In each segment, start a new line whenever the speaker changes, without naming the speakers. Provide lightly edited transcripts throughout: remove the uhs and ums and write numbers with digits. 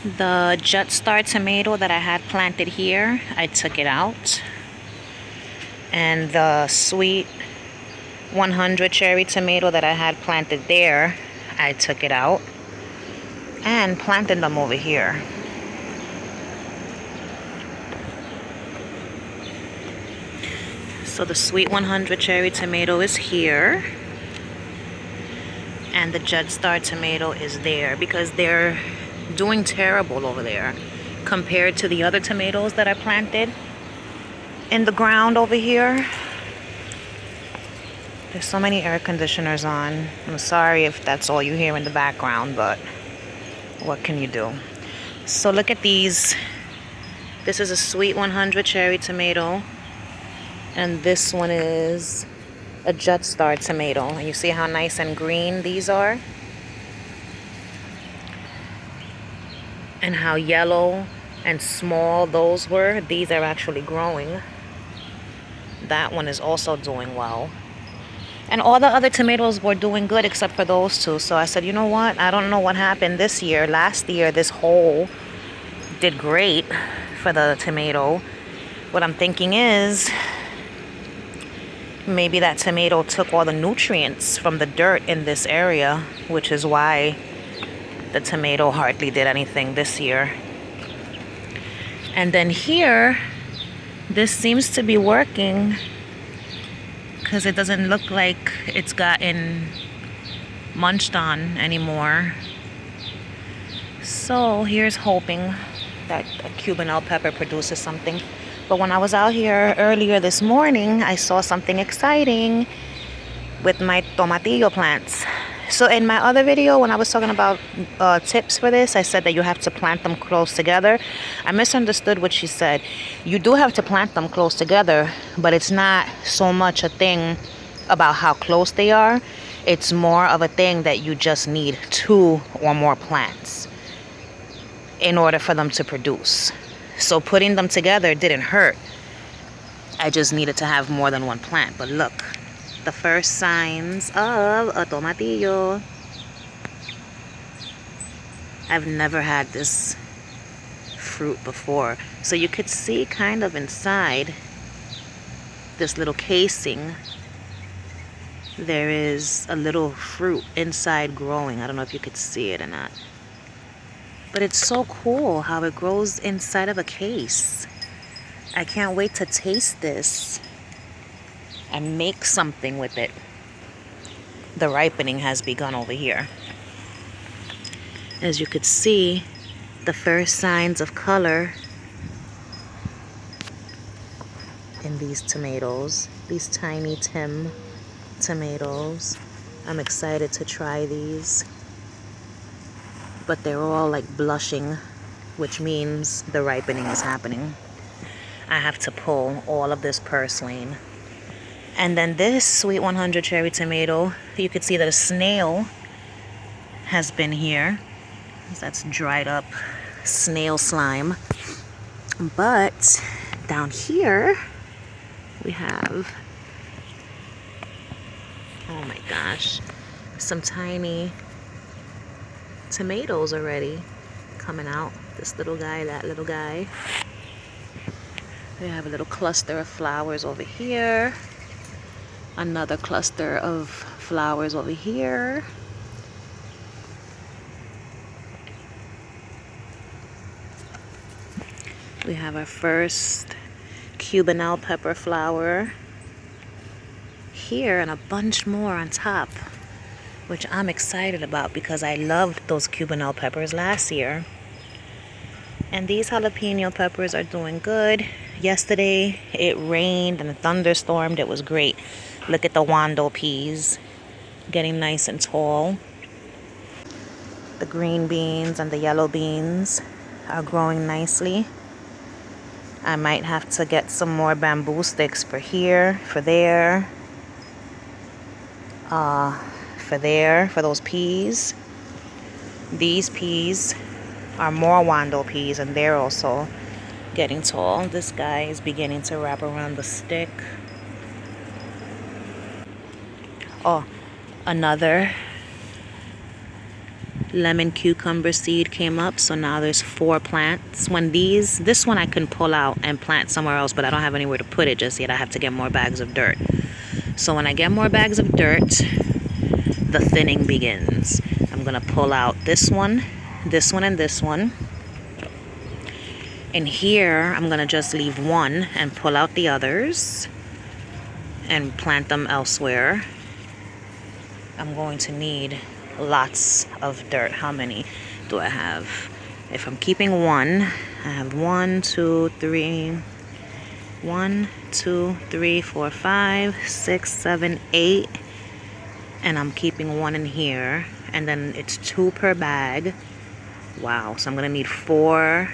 The Jetstar tomato that I had planted here, I took it out. And the sweet 100 cherry tomato that I had planted there, I took it out and planted them over here. So the sweet 100 cherry tomato is here and the Jetstar tomato is there because they're doing terrible over there compared to the other tomatoes that I planted in the ground over here. There's so many air conditioners on. I'm sorry if that's all you hear in the background, but what can you do? So look at these. This is a sweet 100 cherry tomato, and this one is a Jetstar tomato. And you see how nice and green these are? And how yellow and small those were. These are actually growing. That one is also doing well. And all the other tomatoes were doing good except for those two. So I said, you know what? I don't know what happened this year. Last year, this whole did great for the tomato. What I'm thinking is maybe that tomato took all the nutrients from the dirt in this area, which is why the tomato hardly did anything this year. And then here, this seems to be working because it doesn't look like it's gotten munched on anymore. So here's hoping that a Cubanelle pepper produces something. But when I was out here earlier this morning, I saw something exciting with my tomatillo plants. So in my other video, when I was talking about tips for this, I said that you have to plant them close together. I misunderstood what she said. You do have to plant them close together, but it's not so much a thing about how close they are. It's more of a thing that you just need 2 or more plants in order for them to produce. So putting them together didn't hurt. I just needed to have more than one plant. But look, the first signs of a tomatillo. I've never had this fruit before. So you could see kind of inside this little casing, there is a little fruit inside growing. I don't know if you could see it or not. But it's so cool how it grows inside of a case. I can't wait to taste this and make something with it. The ripening has begun over here. As you could see, the first signs of color in these tomatoes, these tiny Tim tomatoes. I'm excited to try these. But they're all like blushing, which means the ripening is happening. I have to pull all of this purslane. And then this sweet 100 cherry tomato, you could see that a snail has been here. That's dried up snail slime. But down here we have, oh my gosh, some tiny tomatoes already coming out. This little guy, that little guy. We have a little cluster of flowers over here. Another cluster of flowers over here. We have our first Cubanelle pepper flower here and a bunch more on top, which I'm excited about because I loved those Cubanelle peppers last year. And these jalapeno peppers are doing good. Yesterday it rained and thunderstormed. It was great. Look at the Wando peas getting nice and tall. The green beans and the yellow beans are growing nicely. I might have to get some more bamboo sticks for here, for there, for those peas. These peas are more Wando peas and they're also getting tall. This guy is beginning to wrap around the stick. Oh, another lemon cucumber seed came up, so now there's 4 plants. When this one I can pull out and plant somewhere else, but I don't have anywhere to put it just yet. I have to get more bags of dirt. So when I get more bags of dirt, the thinning begins. I'm gonna pull out this one, and this one. And here I'm gonna just leave one and pull out the others and plant them elsewhere. I'm going to need lots of dirt. How many do I have? If I'm keeping one, I have 1, 2, 3, 4, 5, 6, 7, 8, and I'm keeping one in here, and then it's 2 per bag. Wow, so I'm gonna need 4,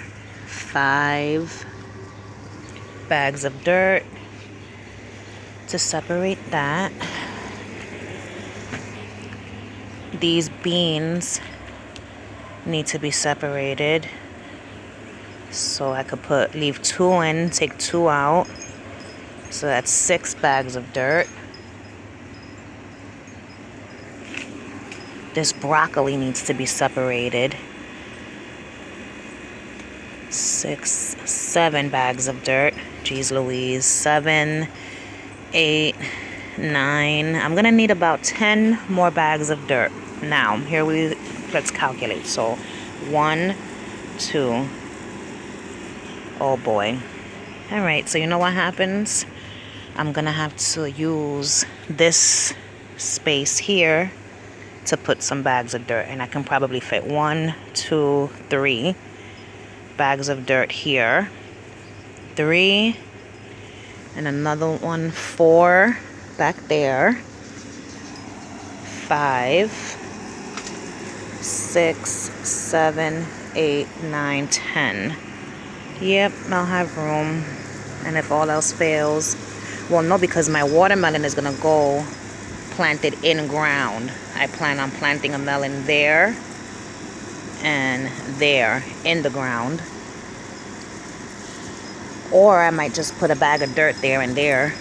5 bags of dirt to separate that. These beans need to be separated, so I could leave 2 in, take 2 out, so that's 6 bags of dirt. This broccoli needs to be separated. 6, 7 bags of dirt. Jeez Louise. 7, 8, 9. I'm gonna need about 10 more bags of dirt. Now, let's calculate. So 1, 2. Oh boy. All right, so you know what happens? I'm gonna have to use this space here to put some bags of dirt, and I can probably fit 1, 2, 3 bags of dirt here. 3, and another one, 4 back there. 5, 6, 7, 8, 9, 10. Yep, I'll have room. And if all else fails, well, no, because my watermelon is gonna go planted in ground. I plan on planting a melon there and there in the ground. Or I might just put a bag of dirt there and there.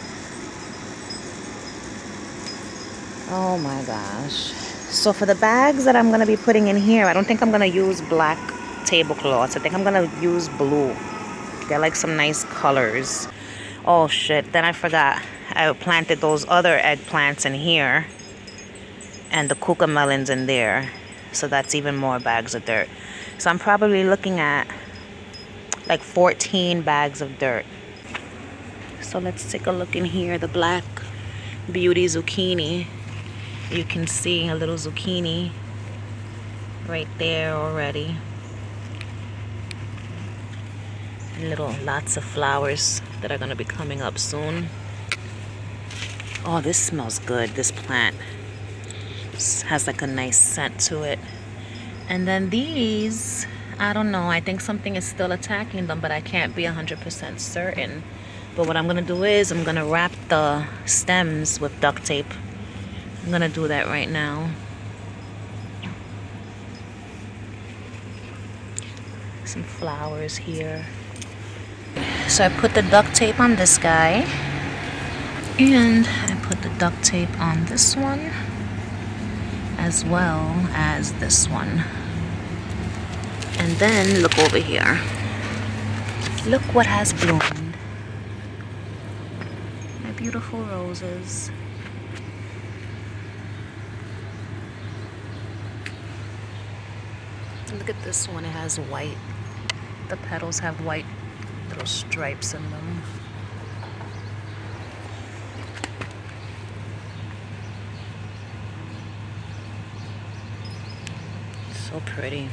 Oh my gosh. So for the bags that I'm going to be putting in here, I don't think I'm going to use black tablecloths. I think I'm going to use blue. Get like some nice colors. Oh shit, then I forgot. I planted those other eggplants in here and the cucumber melons in there. So that's even more bags of dirt. So I'm probably looking at like 14 bags of dirt. So let's take a look in here. The Black Beauty zucchini. You can see a little zucchini right there already. And lots of flowers that are gonna be coming up soon. Oh, this smells good, this plant. This has like a nice scent to it. And then these, I don't know, I think something is still attacking them, but I can't be 100% certain. But what I'm gonna do is I'm gonna wrap the stems with duct tape. I'm gonna do that right now. Some flowers here. So I put the duct tape on this guy, and I put the duct tape on this one, as well as this one. And then look over here. Look what has bloomed. My beautiful roses. Look at this one, it has white. The petals have white little stripes in them. So pretty.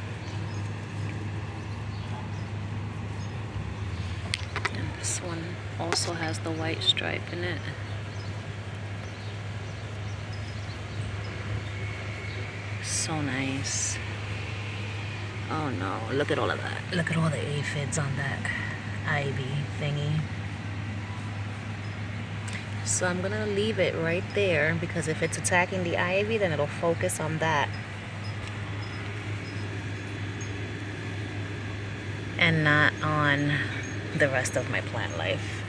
And this one also has the white stripe in it. So nice. Oh no, look at all of that. Look at all the aphids on that ivy thingy. So I'm gonna leave it right there, because if it's attacking the ivy, then it'll focus on that and not on the rest of my plant life.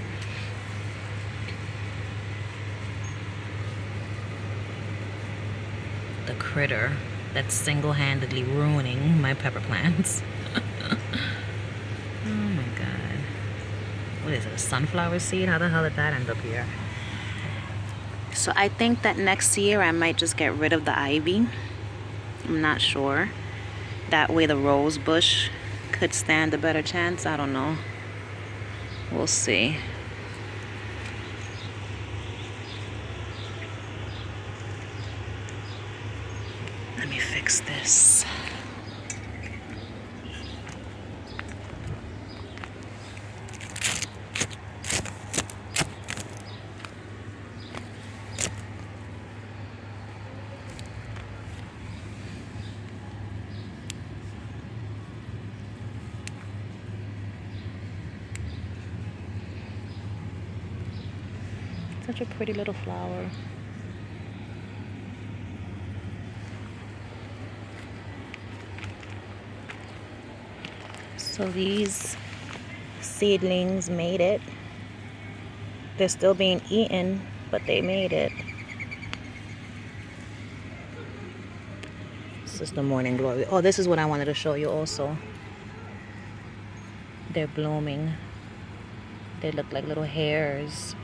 The critter that's single-handedly ruining my pepper plants. Oh my god. What is it, a sunflower seed? How the hell did that end up here? So I think that next year I might just get rid of the ivy. I'm not sure. That way the rose bush could stand a better chance. I don't know. We'll see. Let me fix this. Such a pretty little flower. So these seedlings made it. They're still being eaten, but they made it. This is the morning glory. Oh, this is what I wanted to show you also. They're blooming. They look like little hairs.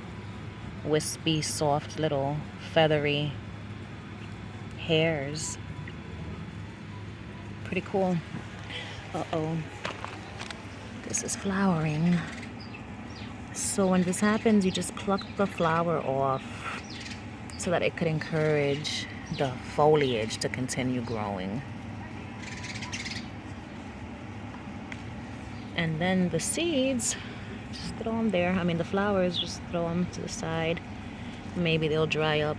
Wispy, soft, little feathery hairs. Pretty cool. Uh-oh. This is flowering. So when this happens, you just pluck the flower off so that it could encourage the foliage to continue growing. And then the seeds, just throw them there. I mean, the flowers, just throw them to the side. Maybe they'll dry up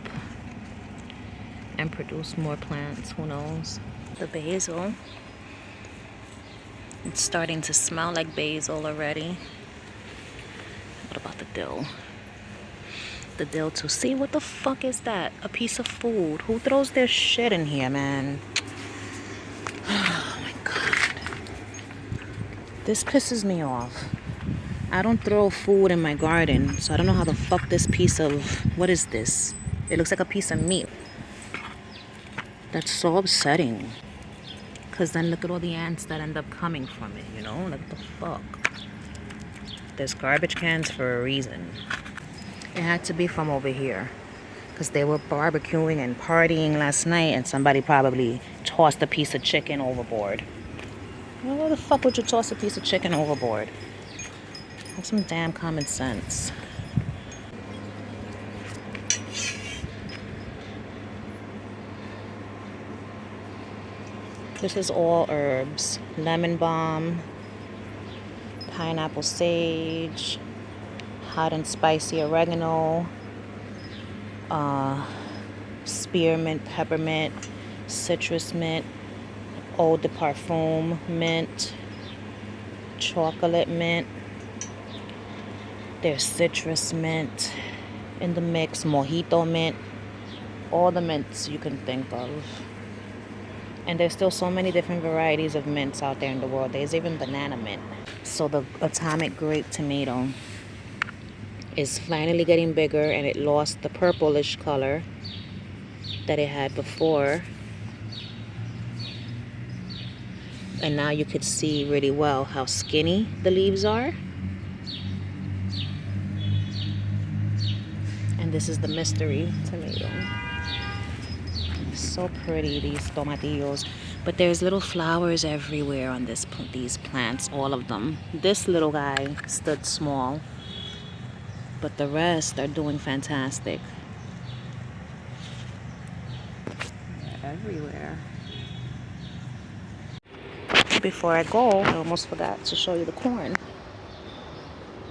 and produce more plants, who knows. The basil, it's starting to smell like basil already. What about the dill? The dill too. See, what the fuck is that? A piece of food. Who throws their shit in here, man? Oh my god. This pisses me off. I don't throw food in my garden, so I don't know how the fuck this piece of... What is this? It looks like a piece of meat. That's so upsetting. Because then look at all the ants that end up coming from it, you know? Like, what the fuck? There's garbage cans for a reason. It had to be from over here. Because they were barbecuing and partying last night, and somebody probably tossed a piece of chicken overboard. Well, why the fuck would you toss a piece of chicken overboard? Have some damn common sense. This is all herbs. Lemon balm, pineapple sage, hot and spicy oregano, spearmint, peppermint, citrus mint, eau de parfum mint, chocolate mint. There's citrus mint in the mix, mojito mint, all the mints you can think of. And there's still so many different varieties of mints out there in the world. There's even banana mint. So the atomic grape tomato is finally getting bigger, and it lost the purplish color that it had before. And now you could see really well how skinny the leaves are. And this is the mystery tomato. So pretty, these tomatillos. But there's little flowers everywhere on these plants, all of them. This little guy stood small, but the rest are doing fantastic. They're everywhere. Before I go, I almost forgot to show you the corn.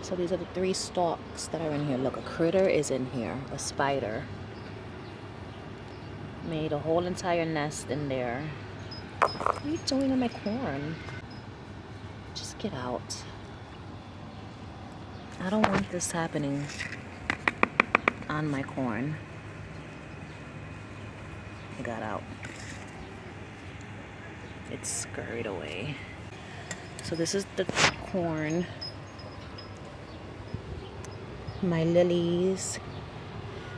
So these are the 3 stalks that are in here. Look, a critter is in here, a spider. Made a whole entire nest in there. What are you doing on my corn? Just get out. I don't want this happening on my corn. It got out. It scurried away. So this is the corn. My lilies.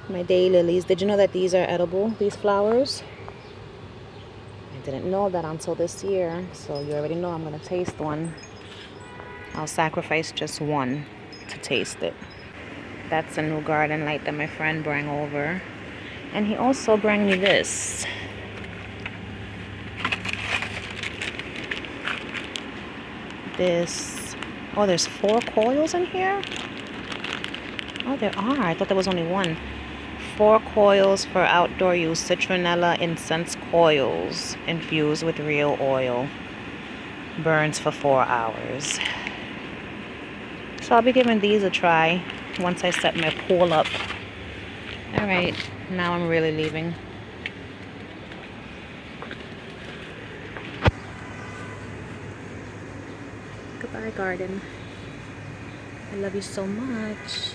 My daylilies. Did you know that these are edible, these flowers? Didn't know that until this year, so you already know I'm gonna taste one. I'll sacrifice just one to taste it. That's a new garden light that my friend brought over. And he also brought me this. Oh, there's 4 coils in here? Oh, there are. I thought there was only one. 4 coils for outdoor use. Citronella incense coils infused with real oil. Burns for 4 hours. So I'll be giving these a try once I set my pool up. Alright, now I'm really leaving. Goodbye, garden. I love you so much.